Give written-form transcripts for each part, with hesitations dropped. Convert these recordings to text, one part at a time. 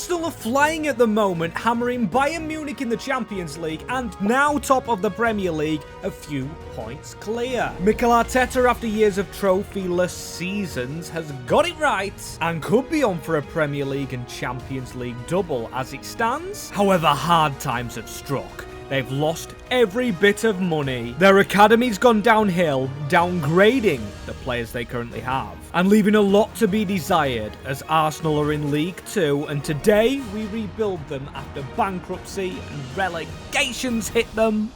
Arsenal are flying at the moment, hammering Bayern Munich in the Champions League and now top of the Premier League, a few points clear. Mikel Arteta, after years of trophyless seasons, has got it right and could be on for a Premier League and Champions League double as it stands. However, hard times have struck. They've lost every bit of money. Their academy's gone downhill, downgrading the players they currently have, and leaving a lot to be desired as Arsenal are in League 2, and today we rebuild them after bankruptcy and relegations hit them.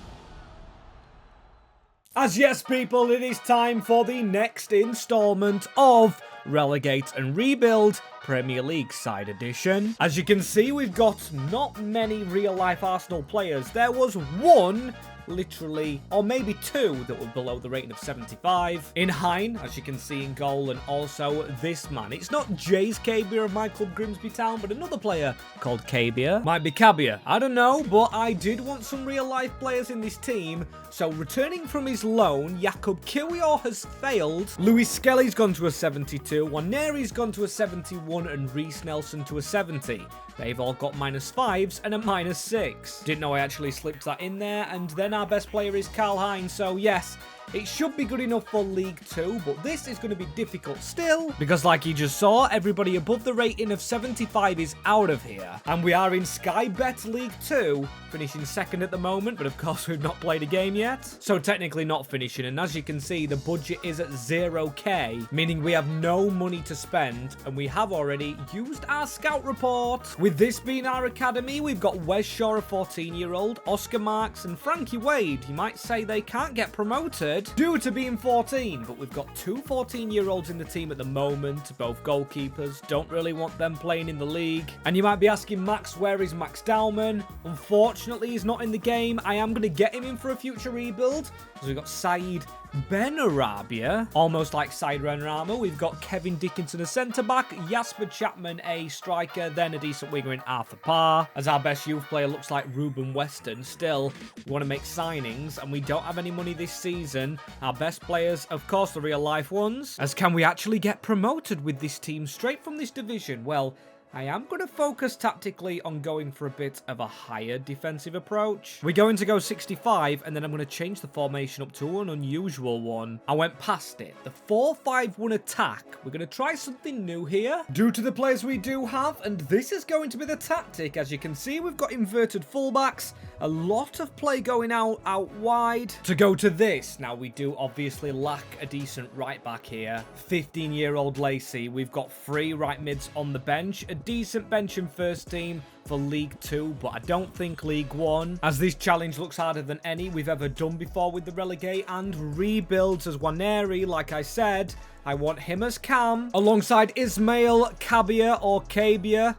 As yes, people, it is time for the next installment of Relegate and Rebuild Premier League Side Edition. As you can see, we've got not many real-life Arsenal players. There was one, literally, or maybe two, that were below the rating of 75. In Hein, as you can see in goal, and also this man. It's not Jay's Cabia of my club Grimsby Town, but another player called Cabia. Might be Cabia, I don't know, but I did want some real-life players in this team. So returning from his loan, Jakub Kiwior has failed. Luis Skelly's gone to a 72, Waneri's gone to a 71, and Reece Nelson to a 70. They've all got -5s and a -6. Didn't know I actually slipped that in there. And then our best player is Karl Hein. So yes, it should be good enough for League 2, but this is going to be difficult still, because like you just saw, everybody above the rating of 75 is out of here. And we are in Sky Bet League 2, finishing second at the moment, but of course we've not played a game yet. So technically not finishing, and as you can see, the budget is at 0k, meaning we have no money to spend, and we have already used our scout report. With this being our academy, we've got Wes Shaw, a 14-year-old, Oscar Marks, and Frankie Wade. You might say they can't get promoted due to being 14, but we've got two 14-year-olds in the team at the moment, both goalkeepers. Don't really want them playing in the league. And you might be asking, Max, where is Max Dowman? Unfortunately, he's not in the game. I am going to get him in for a future rebuild, because we've got Saeed Benarabia, almost like Saeed Benrahma. We've got Kevin Dickinson, a centre-back, Jasper Chapman, a striker, then a decent winger in Arthur Parr. As our best youth player looks like Ruben Weston. Still, we want to make signings, and we don't have any money this season. Our best players, of course, the real-life ones. As can we actually get promoted with this team straight from this division? Well, I am going to focus tactically on going for a bit of a higher defensive approach. We're going to go 65, and then I'm going to change the formation up to an unusual one. I went past it. The 4-5-1 attack. We're going to try something new here, due to the players we do have, and this is going to be the tactic. As you can see, we've got inverted fullbacks, a lot of play going out wide to go to this. Now, we do obviously lack a decent right back here. 15-year-old Lacey. We've got 3 right mids on the bench, a decent bench in first team for League 2, but I don't think League 1, as this challenge looks harder than any we've ever done before with the Relegate and Rebuilds. As Waneri, like I said, I want him as Cam, alongside Ismail Cabia or Cabia.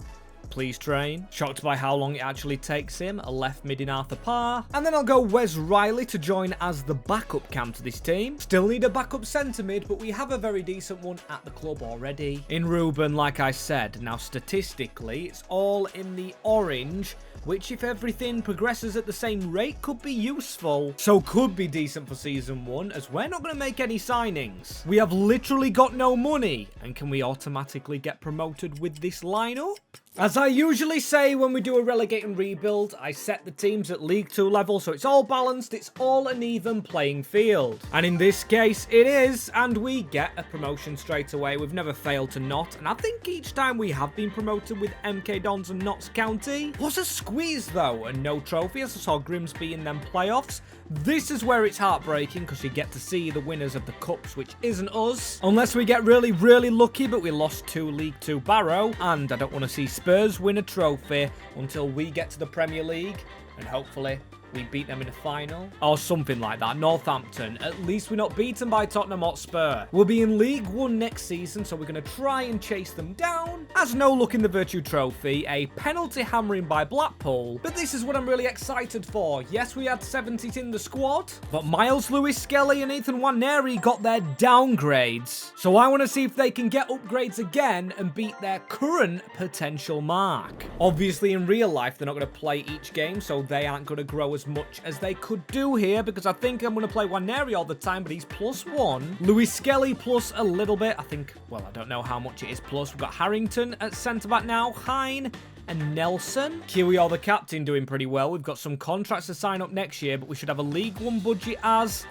Please train. Shocked by how long it actually takes him. A left mid in Arthur Parr. And then I'll go Wes Riley to join as the backup cam to this team. Still need a backup centre mid, but we have a very decent one at the club already. In Ruben, like I said. Now, statistically, it's all in the orange, which, if everything progresses at the same rate, could be useful. So could be decent for Season 1, as we're not going to make any signings. We have literally got no money. And can we automatically get promoted with this lineup? As I usually say when we do a relegate and rebuild, I set the teams at League 2 level, so it's all balanced, it's all an even playing field. And in this case, it is, and we get a promotion straight away. We've never failed to not, and I think each time we have been promoted with MK Dons and Notts County. Was a squeeze though, and no trophy, as I saw Grimsby in them playoffs. This is where it's heartbreaking, because you get to see the winners of the cups, which isn't us. Unless we get really, really lucky, but we lost to League 2 Barrow, and I don't want to see Spurs win a trophy until we get to the Premier League, and hopefully we beat them in a final or something like that. Northampton, at least we're not beaten by Tottenham Hotspur. We'll be in League 1 next season, so we're going to try and chase them down. As no luck in the Virtue Trophy, a penalty hammering by Blackpool, but this is what I'm really excited for. Yes, we had 70s in the squad, but Miles Lewis Skelly and Ethan Waneri got their downgrades, so I want to see if they can get upgrades again and beat their current potential mark. Obviously, in real life, they're not going to play each game, so they aren't going to grow as much as they could do here, because I think I'm going to play Waneri all the time, but he's +1. Lewis Skelly plus a little bit. I think, well, I don't know how much it is plus. We've got Harrington at centre-back now. Hein and Nelson. Kiwi, the captain, doing pretty well. We've got some contracts to sign up next year, but we should have a League One budget as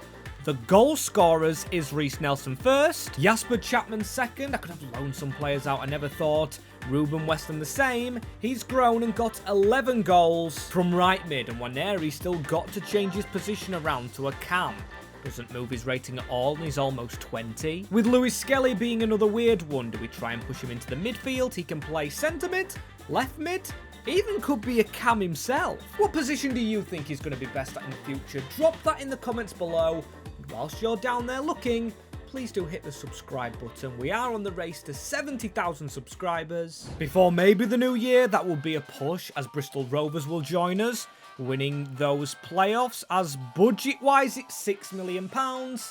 the goal scorers is Reece Nelson first, Jasper Chapman second. I could have loaned some players out, I never thought. Ruben Weston the same. He's grown and got 11 goals from right mid, and Waneri still got to change his position around to a cam. Doesn't move his rating at all, and he's almost 20. With Lewis Skelly being another weird one, do we try and push him into the midfield? He can play centre mid, left mid, even could be a cam himself. What position do you think he's going to be best at in the future? Drop that in the comments below. And whilst you're down there looking, please do hit the subscribe button. We are on the race to 70,000 subscribers. Before maybe the new year, that will be a push as Bristol Rovers will join us, winning those playoffs, as budget-wise it's £6 million,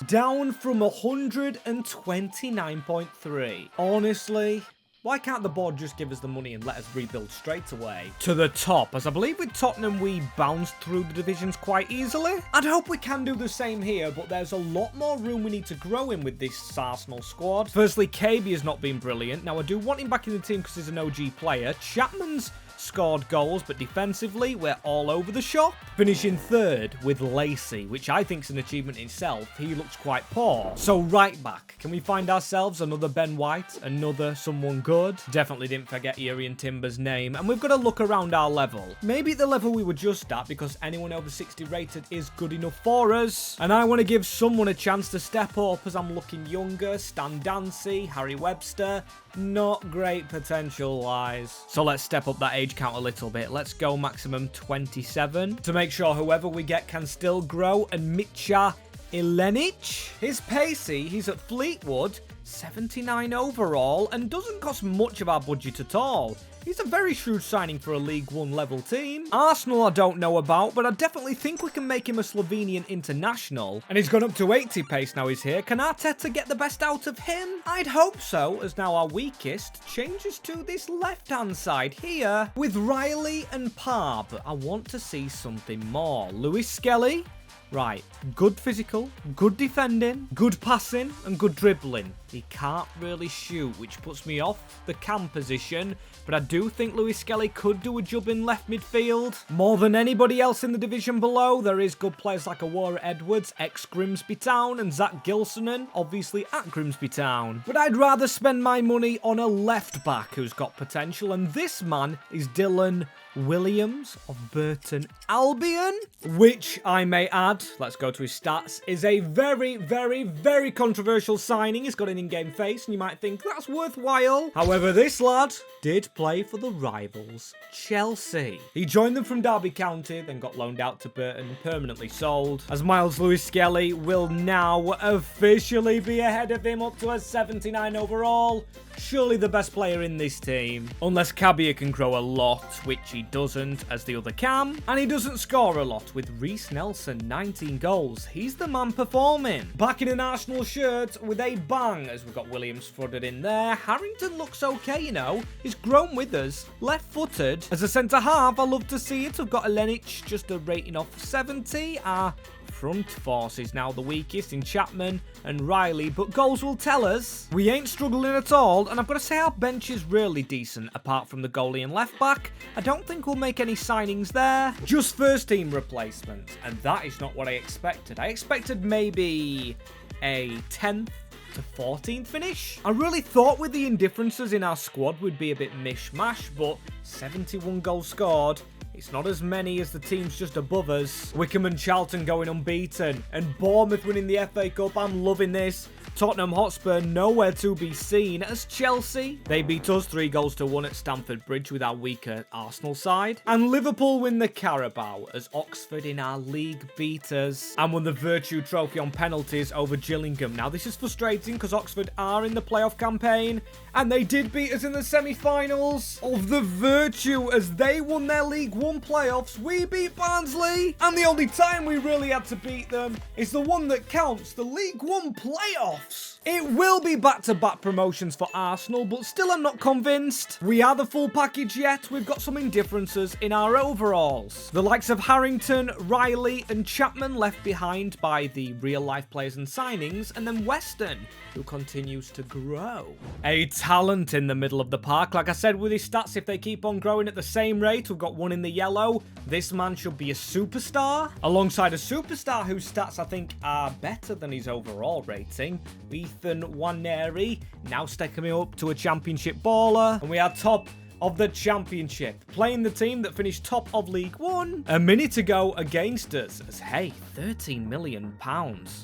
down from 129.3. Honestly, why can't the board just give us the money and let us rebuild straight away to the top? As I believe with Tottenham, we bounced through the divisions quite easily. I'd hope we can do the same here, but there's a lot more room we need to grow in with this Arsenal squad. Firstly, KB has not been brilliant. Now, I do want him back in the team because he's an OG player. Chapman's scored goals, but defensively, we're all over the shop. Finishing third with Lacey, which I think is an achievement in itself. He looks quite poor. So right back, can we find ourselves another Ben White, another someone good? Definitely didn't forget Urian Timber's name, and we've got to look around our level. Maybe at the level we were just at, because anyone over 60 rated is good enough for us. And I want to give someone a chance to step up, as I'm looking younger. Stan Dancy, Harry Webster, not great potential-wise. So let's step up that age count a little bit. Let's go maximum 27 to make sure whoever we get can still grow. And Mitja Ilenic, he's pacey, he's at Fleetwood, 79 overall, and doesn't cost much of our budget at all. He's a very shrewd signing for a League One level team. Arsenal I don't know about, but I definitely think we can make him a Slovenian international. And he's gone up to 80 pace now he's here. Can Arteta get the best out of him? I'd hope so, as now our weakest changes to this left-hand side here with Riley and Parr, but I want to see something more. Lewis Skelly. Right, good physical, good defending, good passing, and good dribbling. He can't really shoot, which puts me off the cam position, but I do think Lewis Skelly could do a job in left midfield. More than anybody else in the division below, there is good players like Awara Edwards, ex-Grimsby Town, and Zach Gilsonen, obviously at Grimsby Town. But I'd rather spend my money on a left-back who's got potential, and this man is Dylan Williams of Burton Albion, which I may add, let's go to his stats, is a very, very, very controversial signing. He's got an in-game face, and you might think that's worthwhile. However, this lad did play for the rivals, Chelsea. He joined them from Derby County, then got loaned out to Burton, permanently sold, as Miles Lewis Skelly will now officially be ahead of him, up to a 79 overall. Surely the best player in this team. Unless Cabia can grow a lot, which he doesn't, as the other can. And he doesn't score a lot, with Reece Nelson, 19 goals. He's the man performing. Back in an Arsenal shirt with a bang, as we've got Williams footed in there. Harrington looks okay, you know. He's grown with us. Left-footed. As a centre-half, I love to see it. I've got Ilenic, just a rating of 70. Our front force is now the weakest in Chapman and Riley, but goals will tell us. We ain't struggling at all, and I've got to say our bench is really decent, apart from the goalie and left-back. I don't think we'll make any signings there. Just first-team replacements, and that is not what I expected. I expected maybe a 10th to 14th finish. I really thought with the indifferences in our squad we'd be a bit mishmash, but 71 goals scored. It's not as many as the teams just above us. Wickham and Charlton going unbeaten, and Bournemouth winning the FA Cup. I'm loving this. Tottenham Hotspur nowhere to be seen, as Chelsea, they beat us 3-1 at Stamford Bridge with our weaker Arsenal side. And Liverpool win the Carabao, as Oxford in our league beat us and won the Virtue Trophy on penalties over Gillingham. Now this is frustrating because Oxford are in the playoff campaign, and they did beat us in the semi-finals of the Virtue, as they won their League One playoffs. We beat Barnsley, and the only time we really had to beat them is the one that counts, the League One playoff. playoffs. It will be back-to-back promotions for Arsenal, but still I'm not convinced. We are the full package yet. We've got some differences in our overalls. The likes of Harrington, Riley and Chapman left behind by the real-life players and signings, and then Weston, who continues to grow. A talent in the middle of the park. Like I said, with his stats, if they keep on growing at the same rate, we've got one in the yellow. This man should be a superstar, alongside a superstar whose stats I think are better than his overall rating. Ethan Waneri, now stepping me up to a championship baller, and we are top of the championship, playing the team that finished top of League One a minute ago against us. As hey, £13 million.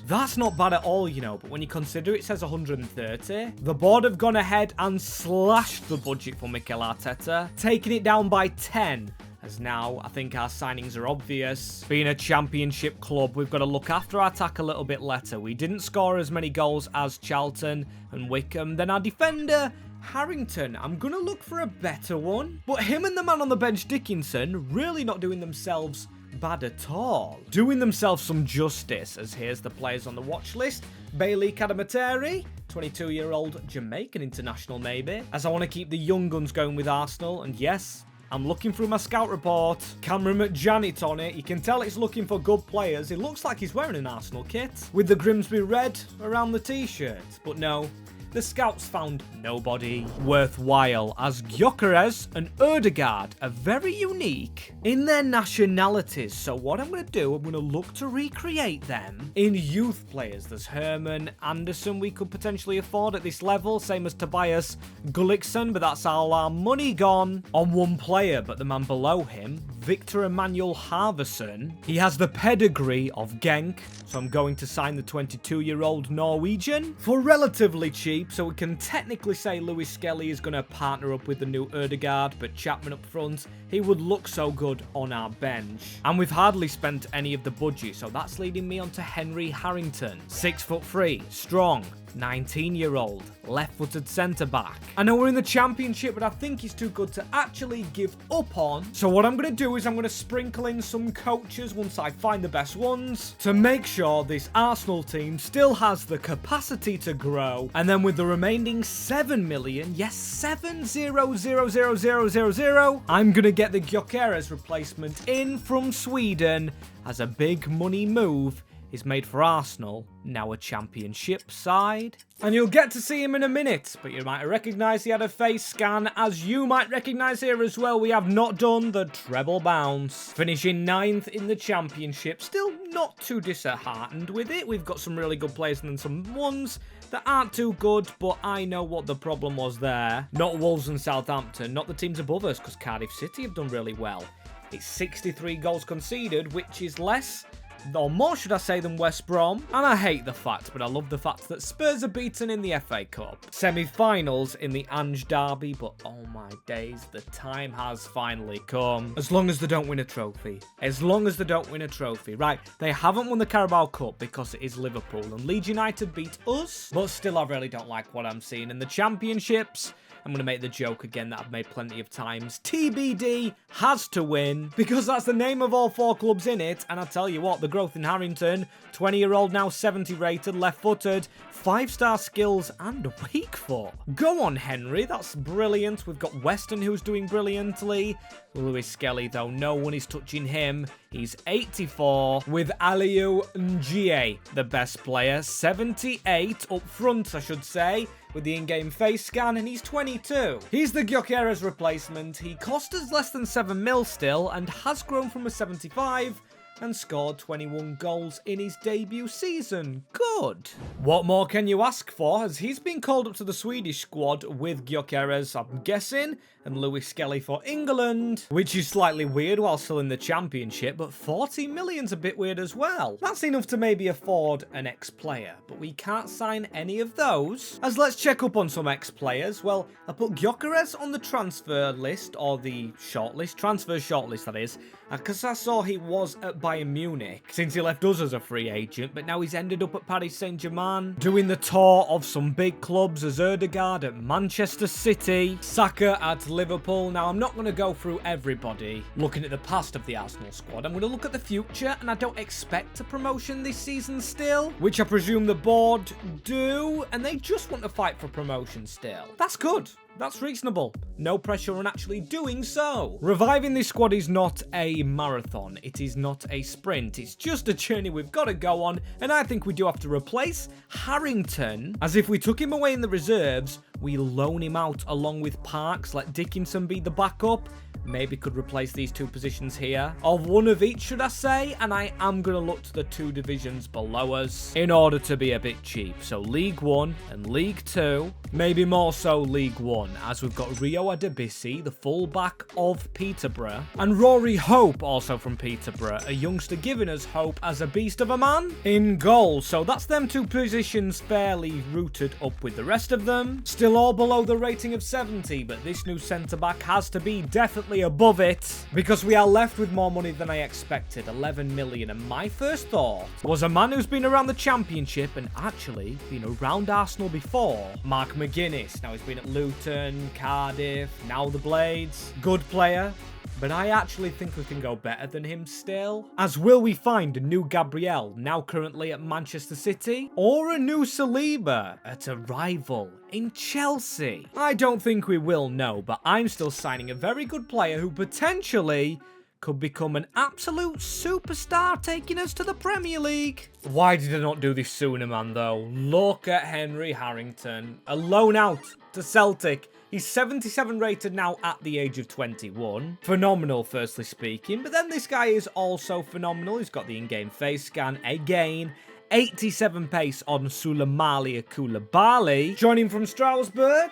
That's not bad at all, you know, but when you consider it says 130, the board have gone ahead and slashed the budget for Mikel Arteta, taking it down by 10. As now, I think our signings are obvious. Being a championship club, we've got to look after our attack a little bit better. We didn't score as many goals as Charlton and Wickham. Then our defender, Harrington, I'm going to look for a better one. But him and the man on the bench, Dickinson, really not doing themselves bad at all. Doing themselves some justice, as here's the players on the watch list. Bailey Cadamateri, 22-year-old Jamaican international maybe, as I want to keep the young guns going with Arsenal. And yes, I'm looking through my scout report. Cameron McJanet on it. You can tell it's looking for good players. It looks like he's wearing an Arsenal kit with the Grimsby red around the t-shirt. But no, the scouts found nobody worthwhile, as Gyökeres and Ødegaard are very unique in their nationalities. So what I'm going to do, I'm going to look to recreate them in youth players. There's Herman Anderson we could potentially afford at this level, same as Tobias Gullikson, but that's all our money gone on one player. But the man below him, Victor Emmanuel Harverson, he has the pedigree of Genk, so I'm going to sign the 22-year-old Norwegian for relatively cheap, so we can technically say Lewis Skelly is going to partner up with the new Ødegaard, but Chapman up front, he would look so good on our bench. And we've hardly spent any of the budget, so that's leading me on to Henry Harrington. 6'3", strong, 19-year-old, left-footed centre-back. I know we're in the championship, but I think he's too good to actually give up on. So what I'm going to do is I'm going to sprinkle in some coaches once I find the best ones to make sure this Arsenal team still has the capacity to grow. And then with the remaining 7 million, yes, 7,000,000, I'm going to get the Gyökeres replacement in from Sweden as a big money move is made for Arsenal, now a championship side. And you'll get to see him in a minute, but you might recognise he had a face scan, as you might recognise here as well. We have not done the treble bounce. Finishing 9th in the championship, still not too disheartened with it. We've got some really good players and then some ones that aren't too good, but I know what the problem was there. Not Wolves and Southampton, not the teams above us, because Cardiff City have done really well. It's 63 goals conceded, which is less, or more should I say, than West Brom. And I hate the fact, but I love the fact that Spurs are beaten in the FA Cup. Semi-finals in the Ange Derby, but oh my days, the time has finally come. As long as they don't win a trophy. As long as they don't win a trophy. Right, they haven't won the Carabao Cup because it is Liverpool, and Leeds United beat us. But still, I really don't like what I'm seeing in the championships. I'm going to make the joke again that I've made plenty of times. TBD has to win, because that's the name of all 4 clubs in it. And I tell you what, the growth in Harrington, 20-year-old now 70 rated, left-footed, 5-star skills and weak foot. Go on, Henry, that's brilliant. We've got Weston, who's doing brilliantly. Lewis Skelly, though, no one is touching him. He's 84, with Aliou Ngie, the best player. 78 up front, I should say, with the in-game face scan, and he's 22. He's the Gyökeres replacement. He cost us less than 7 mil still, and has grown from a 75 and scored 21 goals in his debut season. Good. What more can you ask for, as he's been called up to the Swedish squad with Gyökeres, I'm guessing, and Lewis Skelly for England, which is slightly weird while still in the championship, but 40 million's a bit weird as well. That's enough to maybe afford an ex-player, but we can't sign any of those. As let's check up on some ex-players. Well, I put Gyökeres on the transfer list, or the shortlist, transfer shortlist that is, because I saw he was at Bayern Munich since he left us as a free agent, but now he's ended up at Paris Saint-Germain, doing the tour of some big clubs, as Ødegaard at Manchester City, Saka at Liverpool. Now, I'm not going to go through everybody looking at the past of the Arsenal squad. I'm going to look at the future, and I don't expect a promotion this season still, which I presume the board do, and they just want to fight for promotion still. That's good. That's reasonable. No pressure on actually doing so. Reviving this squad is not a marathon. It is not a sprint. It's just a journey we've got to go on, and I think we do have to replace Harrington, as if we took him away in the reserves, we loan him out along with Parks, let Dickinson be the backup. Maybe could replace these two positions here. Of one of each, should I say? And I am going to look to the two divisions below us in order to be a bit cheap. So League 1 and League 2. Maybe more so League 1, as we've got Rio Adebisi, the fullback of Peterborough, and Rory Hope, also from Peterborough, a youngster giving us hope as a beast of a man in goal. So that's them two positions fairly rooted up with the rest of them. Still all below the rating of 70, but this new centre-back has to be definitely above it, because we are left with more money than I expected, 11 million, and my first thought was a man who's been around the Championship and actually been around Arsenal before, Mark McGuinness. Now he's been at Luton, Cardiff, now the Blades. Good player, but I actually think we can go better than him still. As will we find a new Gabriel, now currently at Manchester City, or a new Saliba at a rival in Chelsea? I don't think we will, no, but I'm still signing a very good player who potentially could become an absolute superstar, taking us to the Premier League. Why did I not do this sooner, man, though? Look at Henry Harrington, a loan out to Celtic. He's 77 rated now at the age of 21. Phenomenal, firstly speaking. But then this guy is also phenomenal. He's got the in-game face scan again. 87 pace on Sulemali Koulibaly, joining from Strasbourg.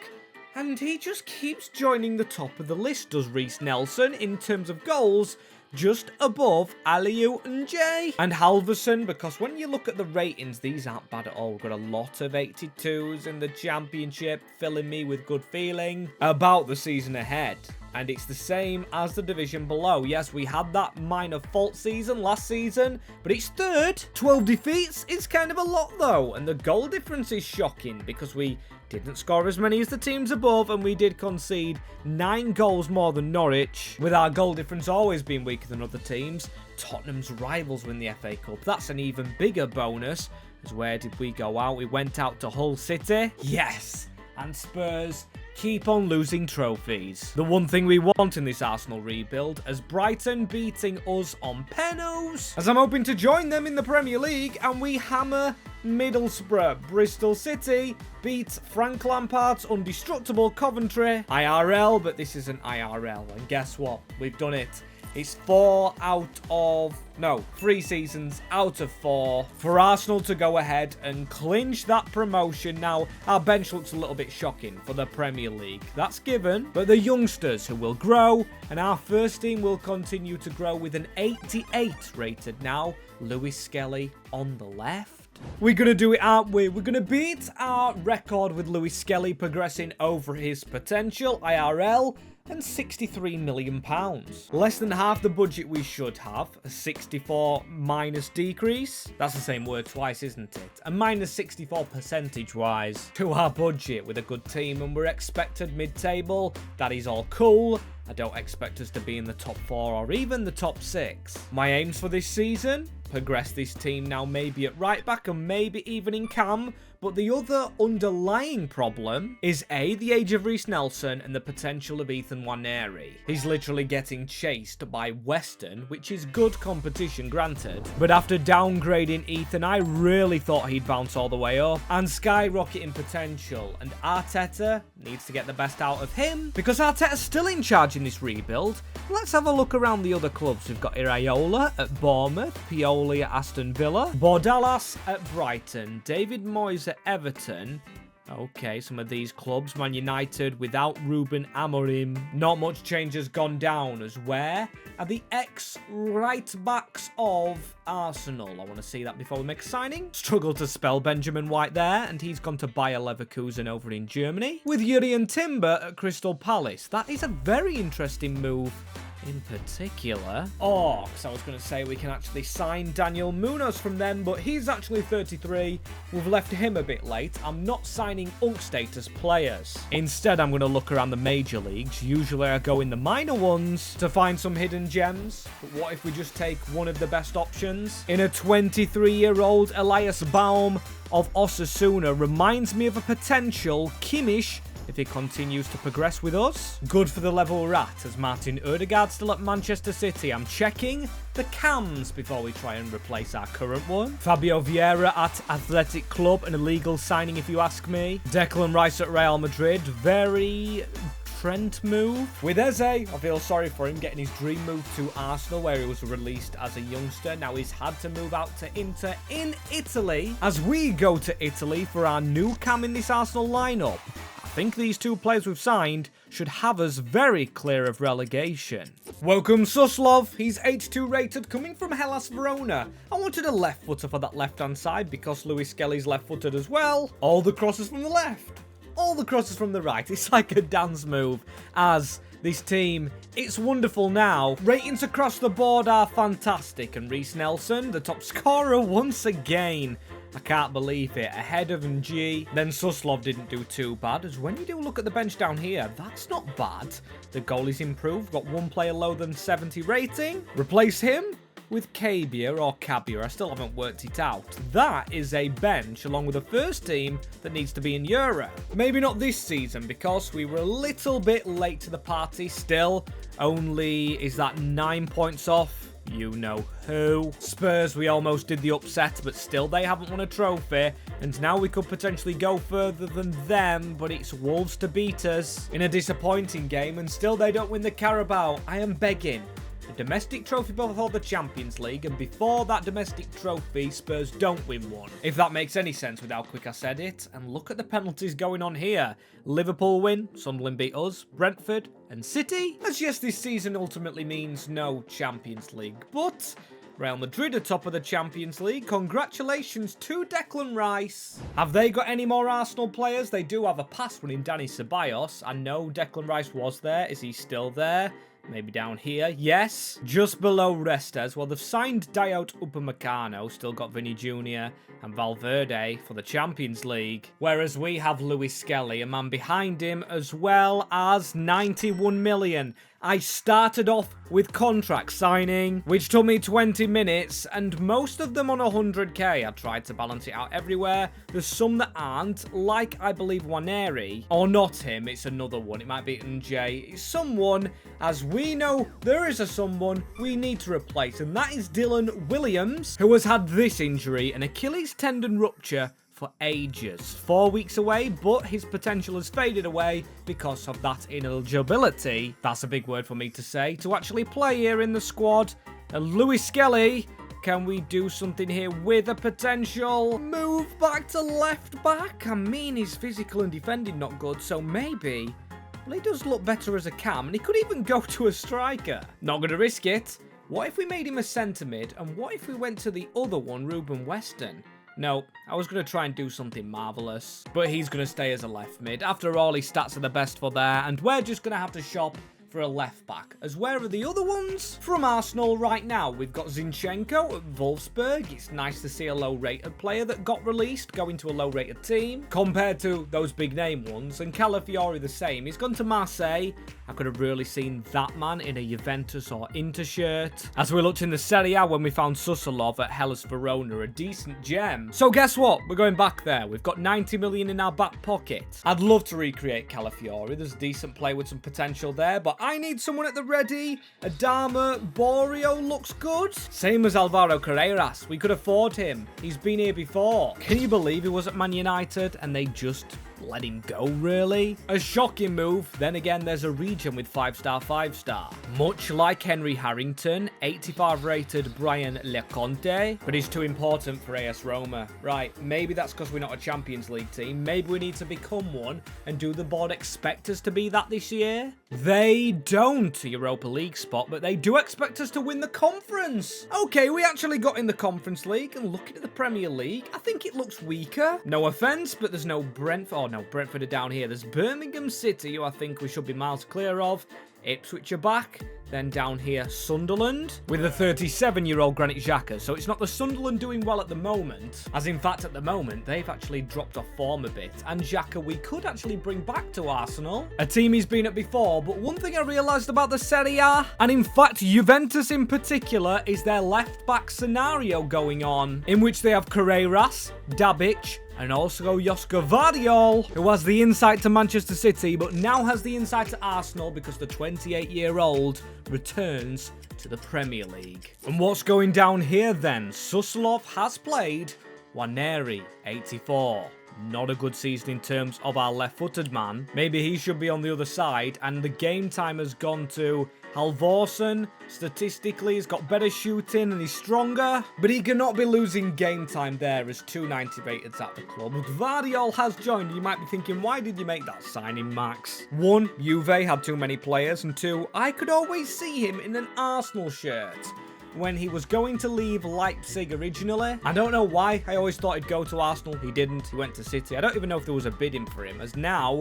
And he just keeps joining the top of the list, does Reece Nelson, in terms of goals, just above Aliou and Jay. And Halverson, because when you look at the ratings, these aren't bad at all. We've got a lot of 82s in the Championship, filling me with good feeling about the season ahead. And it's the same as the division below. Yes, we had that minor fault season last season, but it's third. 12 defeats is kind of a lot, though. And the goal difference is shocking, because we didn't score as many as the teams above, and we did concede 9 goals more than Norwich, with our goal difference always being weaker than other teams. Tottenham's rivals win the FA Cup. That's an even bigger bonus, as where did we go out? We went out to Hull City. Yes! And Spurs keep on losing trophies. The one thing we want in this Arsenal rebuild, as Brighton beating us on penalties, as I'm hoping to join them in the Premier League, and we hammer Middlesbrough. Bristol City beat Frank Lampard's indestructible Coventry. IRL, but this isn't IRL. And guess what? We've done it. It's 3 seasons out of 4 for Arsenal to go ahead and clinch that promotion. Now, our bench looks a little bit shocking for the Premier League. That's given, but the youngsters who will grow, and our first team will continue to grow with an 88 rated now. Lewis Skelly on the left. We're going to do it, aren't we? We're going to beat our record with Lewis Skelly progressing over his potential, IRL, and £63 million. Less than half the budget we should have, a 64 minus decrease. That's the same word twice, isn't it? A minus 64 percentage-wise to our budget with a good team, and we're expected mid-table. That is all cool. I don't expect us to be in the top 4 or even the top 6. My aims for this season? Progress this team now maybe at right back and maybe even in cam. But the other underlying problem is A, the age of Reece Nelson and the potential of Ethan Nwaneri. He's literally getting chased by Western, which is good competition, granted. But after downgrading Ethan, I really thought he'd bounce all the way up and skyrocket in potential. And Arteta needs to get the best out of him, because Arteta's still in charge in this rebuild. Let's have a look around the other clubs. We've got Iraola at Bournemouth, Pioli at Aston Villa, Bordalas at Brighton, David Moyes at Everton. Okay, some of these clubs. Man United without Ruben Amorim. Not much change has gone down, as where are the ex-right backs of Arsenal? I want to see that before we make a signing. Struggled to spell Benjamin White there, and he's gone to Bayer Leverkusen over in Germany. With Jurrien Timber at Crystal Palace. That is a very interesting move in particular. Oh, because I was going to say we can actually sign Daniel Munoz from them, but he's actually 33. We've left him a bit late. I'm not signing UNC status players. Instead, I'm going to look around the major leagues. Usually I go in the minor ones to find some hidden gems. But what if we just take one of the best options? In a 23-year-old Elias Baum of Osasuna reminds me of a potential Kimmich if he continues to progress with us. Good for the level we're at, as Martin Odegaard still at Manchester City. I'm checking the cams before we try and replace our current one. Fabio Vieira at Athletic Club, an illegal signing if you ask me. Declan Rice at Real Madrid, very Trent move. With Eze, I feel sorry for him getting his dream move to Arsenal, where he was released as a youngster. Now he's had to move out to Inter in Italy. As we go to Italy for our new cam in this Arsenal lineup, I think these two players we've signed should have us very clear of relegation. Welcome Suslov, he's H2 rated, coming from Hellas Verona. I wanted a left footer for that left hand side because Luis Skelly's left footed as well. All the crosses from the left, all the crosses from the right. It's like a dance move as this team, it's wonderful now. Ratings across the board are fantastic, and Reece Nelson, the top scorer once again. I can't believe it. Ahead of Ng. Then Suslov didn't do too bad, as when you do look at the bench down here, that's not bad. The goalie's improved, got one player lower than 70 rating. Replace him with Cabia or Cabia. I still haven't worked it out. That is a bench along with the first team that needs to be in Europe. Maybe not this season because we were a little bit late to the party still. Only, is that 9 points off? You know who. Spurs, we almost did the upset, but still they haven't won a trophy. And now we could potentially go further than them, but it's Wolves to beat us in a disappointing game, and still they don't win the Carabao. I am begging. A domestic trophy before the Champions League, and before that domestic trophy, Spurs don't win one. If that makes any sense with how quick I said it. And look at the penalties going on here. Liverpool win, Sunderland beat us, Brentford and City. As yes, this season ultimately means no Champions League, but Real Madrid are top of the Champions League. Congratulations to Declan Rice. Have they got any more Arsenal players? They do have a past one in Dani Ceballos. I know Declan Rice was there. Is he still there? Maybe down here. Yes. Just below Restes. Well, they've signed Dayot Upamecano. Still got Vinny Jr. and Valverde for the Champions League. Whereas we have Luis Skelly, a man behind him, as well as 91 million. I started off with contract signing, which took me 20 minutes, and most of them on 100k. I tried to balance it out everywhere. There's some that aren't, like I believe Waneri, or not him, it's another one. It might be NJ. It's someone, as we know, there is a someone we need to replace, and that is Dylan Williams, who has had this injury, an Achilles tendon rupture, for ages. 4 weeks away, but his potential has faded away because of that ineligibility. That's a big word for me to say. To actually play here in the squad. Luis Skelly, can we do something here with a potential move back to left back? I mean, his physical and defending not good, so maybe. Well, he does look better as a cam, and he could even go to a striker. Not going to risk it. What if we made him a centre mid, and what if we went to the other one, Ruben Weston? No, I was going to try and do something marvellous, but he's going to stay as a left mid. After all, his stats are the best for there, and we're just going to have to shop for a left back. As where are the other ones? From Arsenal right now, we've got Zinchenko at Wolfsburg. It's nice to see a low-rated player that got released going to a low-rated team compared to those big-name ones. And Calafiori the same. He's gone to Marseille. I could have really seen that man in a Juventus or Inter shirt. As we looked in the Serie A when we found Suslov at Hellas Verona, a decent gem. So guess what? We're going back there. We've got 90 million in our back pocket. I'd love to recreate Calafiori. There's a decent player with some potential there, but I need someone at the ready. Adama Borio looks good. Same as Alvaro Carreras. We could afford him. He's been here before. Can you believe he was at Man United and they just let him go, really? A shocking move. Then again, there's a region with 5-star, 5-star. Much like Henry Harrington, 85 rated Brian Leconte, but he's too important for AS Roma. Right, maybe that's because we're not a Champions League team. Maybe we need to become one, and do the board expect us to be that this year? They don't, a Europa League spot, but they do expect us to win the conference. Okay, we actually got in the Conference League, and looking at the Premier League, I think it looks weaker. No offense, but there's no Brentford. Oh no, Brentford are down here. There's Birmingham City, who I think we should be miles clear of. Ipswich are back. Then down here, Sunderland, with a 37-year-old Granit Xhaka. So it's not the Sunderland doing well at the moment, as in fact at the moment, they've actually dropped off form a bit. And Xhaka we could actually bring back to Arsenal, a team he's been at before. But one thing I realised about the Serie A, and in fact Juventus in particular, is their left-back scenario going on, in which they have Carreras, Dabic, and also Josko Vardiol, who has the insight to Manchester City, but now has the insight to Arsenal because the 28-year-old returns to the Premier League. And what's going down here then? Suslov has played. Nwaneri, 84. Not a good season in terms of our left-footed man. Maybe he should be on the other side. And the game time has gone to Halvorsen. Statistically, he's got better shooting and he's stronger. But he cannot be losing game time there as 290 rated at the club. But Vardiol has joined. You might be thinking, why did you make that signing, Max? 1, Juve had too many players. And 2, I could always see him in an Arsenal shirt when he was going to leave Leipzig originally. I don't know why. I always thought he'd go to Arsenal. He didn't. He went to City. I don't even know if there was a bidding for him, as now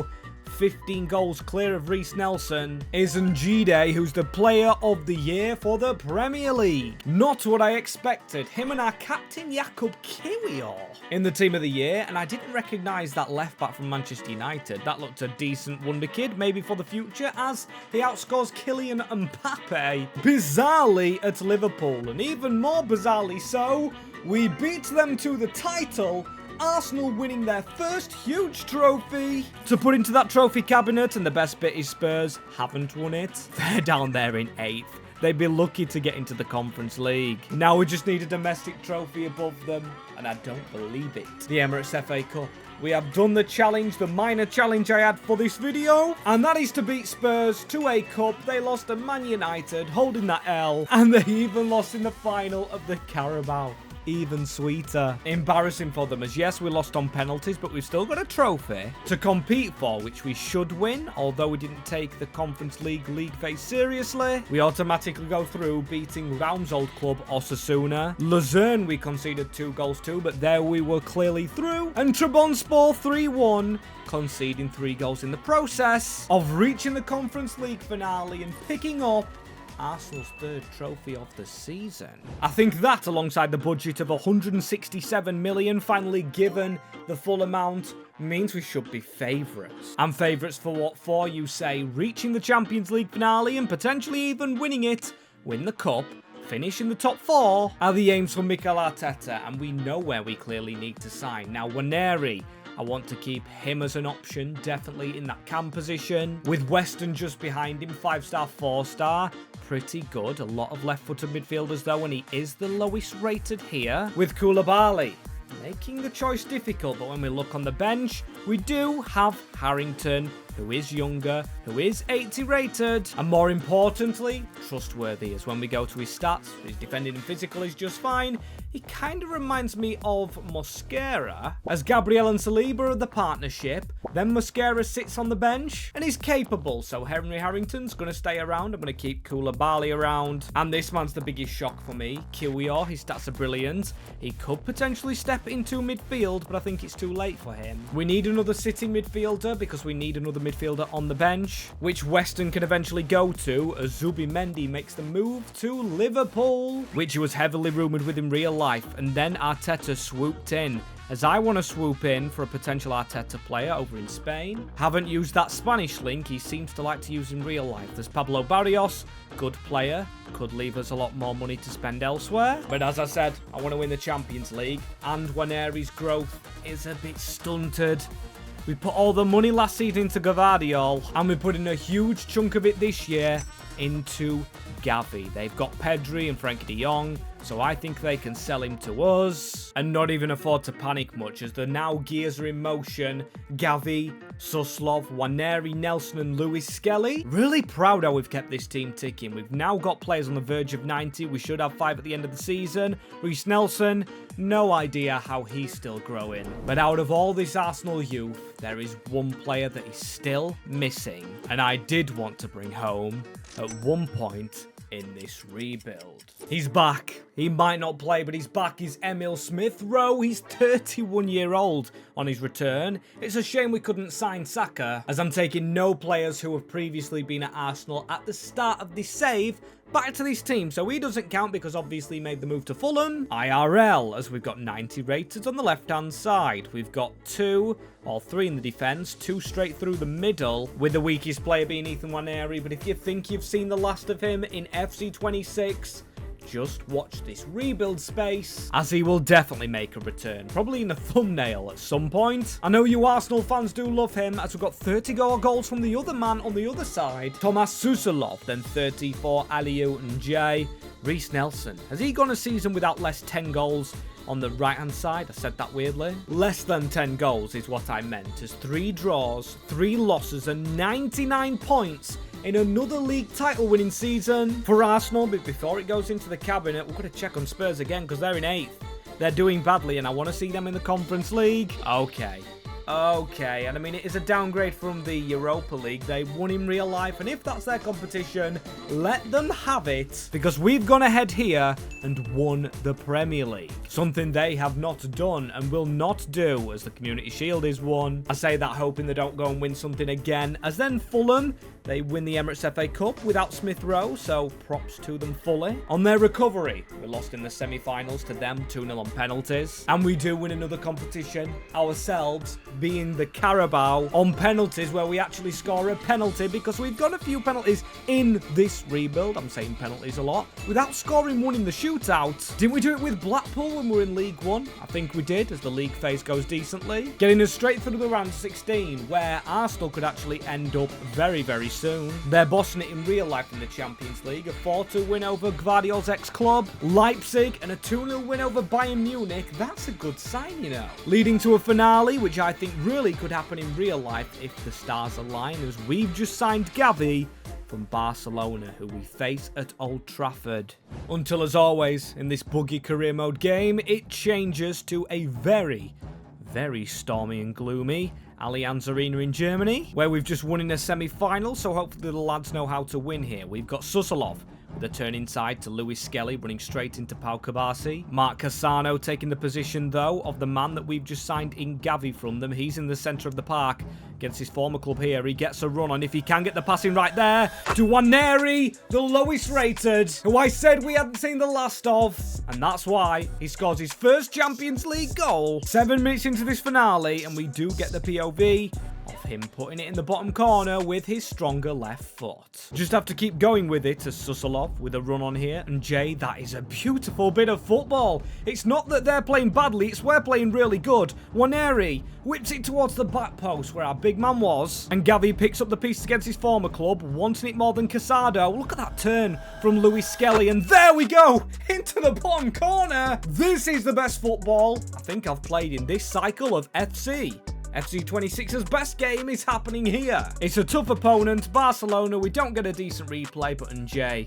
15 goals clear of Reece Nelson is Njide, who's the player of the year for the Premier League. Not what I expected. Him and our captain Jakub Kiwior in the team of the year, and I didn't recognise that left back from Manchester United. That looked a decent wonder kid, maybe for the future, as he outscores Kylian Mbappe bizarrely at Liverpool, and even more bizarrely so, we beat them to the title. Arsenal winning their first huge trophy to put into that trophy cabinet, and the best bit is Spurs haven't won it. They're down there in 8th. They'd be lucky to get into the Conference League. Now we just need a domestic trophy above them, and I don't believe it. The Emirates FA Cup. We have done the challenge, the minor challenge I had for this video, and that is to beat Spurs to a cup. They lost to Man United, holding that L, and they even lost in the final of the Carabao. Even sweeter. Embarrassing for them, as yes, we lost on penalties, but we've still got a trophy to compete for, which we should win. Although we didn't take the Conference League phase seriously, we automatically go through, beating Raum's old club, Osasuna. Luzerne we conceded 2 goals to, but there we were clearly through. And Trabzonspor 3-1, conceding 3 goals in the process of reaching the Conference League finale and picking up Arsenal's 3rd trophy of the season. I think that, alongside the budget of 167 million finally given the full amount, means we should be favourites. And favourites for what for, you say? Reaching the Champions League finale and potentially even winning it, win the cup, finish in the top 4 are the aims for Mikel Arteta, and we know where we clearly need to sign. Now, Nwaneri, I want to keep him as an option, definitely in that cam position. With Weston just behind him, 5-star, 4-star. Pretty good. A lot of left-footed midfielders, though, and he is the lowest rated here. With Koulibaly making the choice difficult, but when we look on the bench, we do have Harrington, who is younger, who is 80 rated, and more importantly, trustworthy, as when we go to his stats, his defending and physical is just fine. He kind of reminds me of Mosquera, as Gabriel and Saliba are the partnership. Then Mosquera sits on the bench, and he's capable, so Henry Harrington's going to stay around. I'm going to keep Koulibaly around. And this man's the biggest shock for me. Kiwior, his stats are brilliant. He could potentially step into midfield, but I think it's too late for him. We need another sitting midfielder, because we need another midfielder on the bench, which Weston can eventually go to, as Zubimendi makes the move to Liverpool, which was heavily rumoured with in real life. And then Arteta swooped in, as I want to swoop in for a potential Arteta player over in Spain. Haven't used that Spanish link he seems to like to use in real life. There's Pablo Barrios, good player, could leave us a lot more money to spend elsewhere. But as I said, I want to win the Champions League, and Nwaneri's growth is a bit stunted. We put all the money last season into Gvardiol, and we put in a huge chunk of it this year into Gavi. They've got Pedri and Frenkie de Jong, so I think they can sell him to us and not even afford to panic much, as the now gears are in motion. Gavi, Suslov, Nwaneri, Nelson and Lewis Skelly. Really proud how we've kept this team ticking. We've now got players on the verge of 90. We should have 5 at the end of the season. Reece Nelson, no idea how he's still growing. But out of all this Arsenal youth, there is one player that is still missing, and I did want to bring home at one point in this rebuild. He's back. He might not play, but he's back. Is Emil Smith Rowe. He's 31-year-old on his return. It's a shame we couldn't sign Saka, as I'm taking no players who have previously been at Arsenal at the start of this save back to this team, so he doesn't count because obviously he made the move to Fulham. IRL, as we've got 90 rated on the left-hand side. We've got 2 or 3 in the defence, 2 straight through the middle, with the weakest player being Ethan Nwaneri. But if you think you've seen the last of him in FC26, just watch this rebuild space, as he will definitely make a return, probably in a thumbnail at some point. I know you Arsenal fans do love him, as we've got 30 goals from the other man on the other side, Thomas Susolov, then 30 for Aliou and Jay. Reece Nelson, has he gone a season without less 10 goals on the right-hand side? I said that weirdly. Less than 10 goals is what I meant, as 3 draws, 3 losses, and 99 points in another league title winning season for Arsenal. But before it goes into the cabinet, we're going to check on Spurs again, because they're in 8th. They're doing badly, and I want to see them in the Conference League. Okay, and I mean, it is a downgrade from the Europa League. They won in real life, and if that's their competition, let them have it, because we've gone ahead here and won the Premier League. Something they have not done and will not do, as the Community Shield is won. I say that hoping they don't go and win something again, as then Fulham, they win the Emirates FA Cup without Smith Rowe, so props to them fully. On their recovery, we lost in the semi-finals to them 2-0 on penalties, and we do win another competition ourselves, being the Carabao, on penalties, where we actually score a penalty, because we've got a few penalties in this rebuild. I'm saying penalties a lot, without scoring one in the shootout. Didn't we do it with Blackpool when we were in League 1? I think we did, as the league phase goes decently, getting us straight through the round of 16, where Arsenal could actually end up very, very soon. They're bossing it in real life in the Champions League. A 4-2 win over Gvardiol's ex-club, Leipzig, and a 2-0 win over Bayern Munich. That's a good sign, you know. Leading to a finale, which I think really could happen in real life if the stars align, as we've just signed Gavi from Barcelona, who we face at Old Trafford. Until, as always, in this buggy career mode game, it changes to a very, very stormy and gloomy Allianz Arena in Germany, where we've just won in a semi-final, so hopefully the lads know how to win here. We've got Susolov with a turn inside to Lewis Skelly, running straight into Pau Kabasi. Mark Cassano taking the position, though, of the man that we've just signed in Gavi from them. He's in the centre of the park against his former club here. He gets a run on, if he can get the passing right there, to Nwaneri, the lowest rated, who I said we hadn't seen the last of. And that's why he scores his first Champions League goal 7 minutes into this finale, and we do get the POV of him putting it in the bottom corner with his stronger left foot. Just have to keep going with it as Susolov with a run on here, and Jay, that is a beautiful bit of football. It's not that they're playing badly, it's we're playing really good. Nwaneri whips it towards the back post where our big man was, and Gavi picks up the piece against his former club, wanting it more than Casado. Look at that turn from Lewis Skelly, and there we go, into the bottom corner. This is the best football I think I've played in this cycle of FC. FC26's best game is happening here. It's a tough opponent, Barcelona. We don't get a decent replay, but Jay,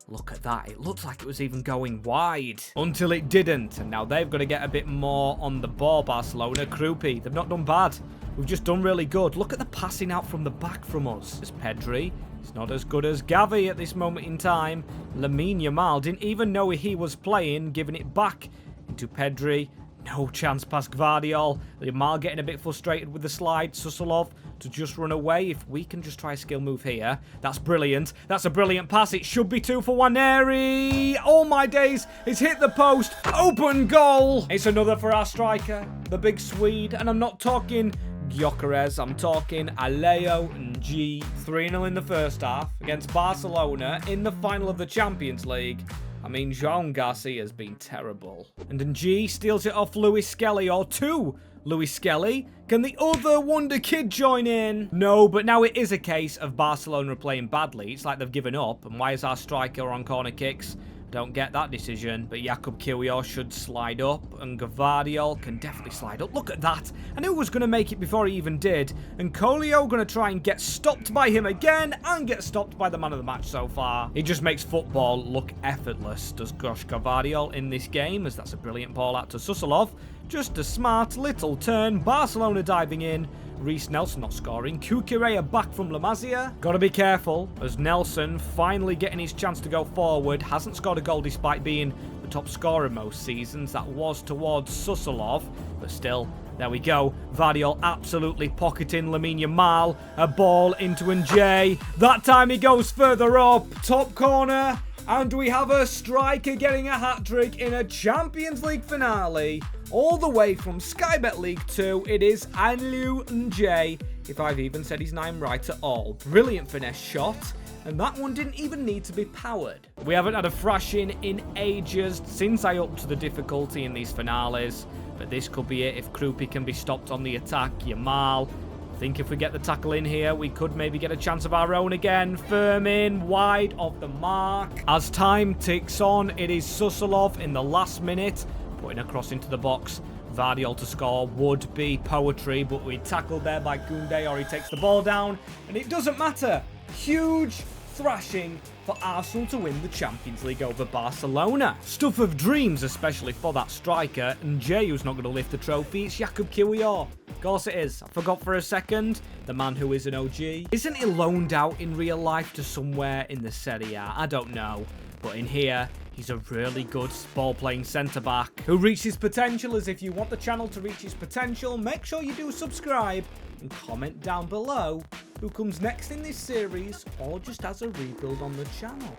look at that. It looked like it was even going wide until it didn't. And now they've got to get a bit more on the ball, Barcelona. Krupi, they've not done bad. We've just done really good. Look at the passing out from the back from us. There's Pedri. He's not as good as Gavi at this moment in time. Lamine Yamal didn't even know he was playing, giving it back into Pedri. No chance past Gvardiol. Yamal getting a bit frustrated with the slide. Susolov to just run away. If we can just try a skill move here. That's brilliant. That's a brilliant pass. It should be 2 for Nwaneri. Oh my days. It's hit the post. Open goal. It's another for our striker, the big Swede. And I'm not talking Gyökeres. I'm talking Aleo and G. 3-0 in the first half against Barcelona in the final of the Champions League. I mean, Jean Garcia has been terrible. And Ng steals it off Lewis Skelly, or to Lewis Skelly. Can the other wonder kid join in? No, but now it is a case of Barcelona playing badly. It's like they've given up. And why is our striker on corner kicks? Don't get that decision, but Jakub Kiwior should slide up, and Gvardiol can definitely slide up. Look at that. I knew he was going to make it before he even did, and Kolio going to try and get stopped by him again, and get stopped by the man of the match so far. He just makes football look effortless, does Gosh Gvardiol in this game, as that's a brilliant ball out to Susolov. Just a smart little turn, Barcelona diving in, Reece Nelson not scoring. Kukurea back from La Masia. Gotta be careful, as Nelson finally getting his chance to go forward. Hasn't scored a goal despite being the top scorer most seasons. That was towards Susolov, but still, there we go. Vardiol absolutely pocketing Lamine Yamal. A ball into Njay. That time he goes further up. Top corner. And we have a striker getting a hat-trick in a Champions League finale. All the way from Sky Bet League 2, it is Anlu Njay, if I've even said his name right at all. Brilliant finesse shot, and that one didn't even need to be powered. We haven't had a thrashing in ages since I upped the difficulty in these finales, but this could be it if Krupi can be stopped on the attack. Yamal. I think if we get the tackle in here, we could maybe get a chance of our own again. Firmin, wide of the mark. As time ticks on, it is Susolov in the last minute, putting a cross into the box. Vardiol to score would be poetry, but we're tackled there by Koundé, or he takes the ball down, and it doesn't matter. Huge thrashing for Arsenal to win the Champions League over Barcelona. Stuff of dreams, especially for that striker. And Jay, who's not going to lift the trophy, it's Jakub Kiwior. Of course it is. I forgot for a second. The man who is an OG. Isn't he loaned out in real life to somewhere in the Serie A? I don't know. But in here, he's a really good ball-playing centre-back who reaches his potential. As if you want the channel to reach its potential, make sure you do subscribe and comment down below who comes next in this series or just has a rebuild on the channel.